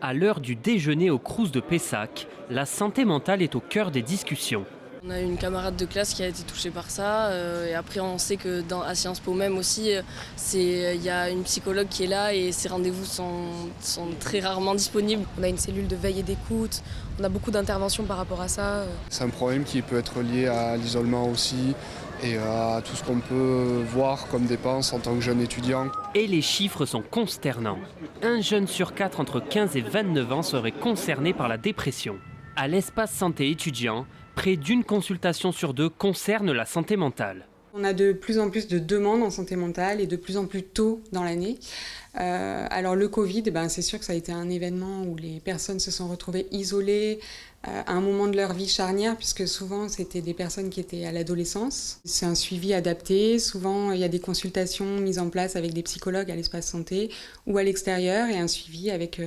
À l'heure du déjeuner au Crous de Pessac, la santé mentale est au cœur des discussions. On a une camarade de classe qui a été touchée par ça et après on sait que à Sciences Po même aussi, il y a une psychologue qui est là et ses rendez-vous sont très rarement disponibles. On a une cellule de veille et d'écoute, on a beaucoup d'interventions par rapport à ça. C'est un problème qui peut être lié à l'isolement aussi et à tout ce qu'on peut voir comme dépenses en tant que jeune étudiant. Et les chiffres sont consternants. Un jeune sur 4 entre 15 et 29 ans serait concerné par la dépression. À l'espace santé étudiant, près d'une consultation sur 2 concerne la santé mentale. On a de plus en plus de demandes en santé mentale et de plus en plus tôt dans l'année. Alors le Covid, c'est sûr que ça a été un événement où les personnes se sont retrouvées isolées à un moment de leur vie charnière, puisque souvent c'était des personnes qui étaient à l'adolescence. C'est un suivi adapté, souvent il y a des consultations mises en place avec des psychologues à l'espace santé ou à l'extérieur et un suivi avec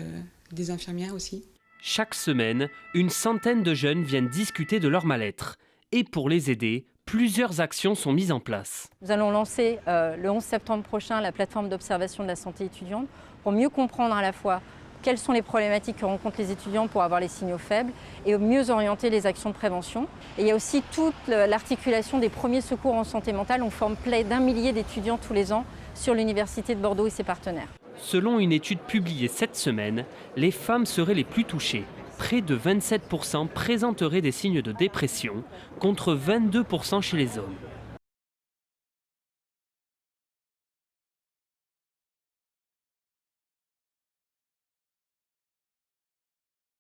des infirmières aussi. Chaque semaine, une centaine de jeunes viennent discuter de leur mal-être. Et pour les aider, plusieurs actions sont mises en place. Nous allons lancer le 11 septembre prochain la plateforme d'observation de la santé étudiante pour mieux comprendre à la fois quelles sont les problématiques que rencontrent les étudiants pour avoir les signaux faibles et mieux orienter les actions de prévention. Et il y a aussi toute l'articulation des premiers secours en santé mentale. On forme près d'1 millier d'étudiants tous les ans sur l'Université de Bordeaux et ses partenaires. Selon une étude publiée cette semaine, les femmes seraient les plus touchées. Près de 27% présenteraient des signes de dépression, contre 22% chez les hommes.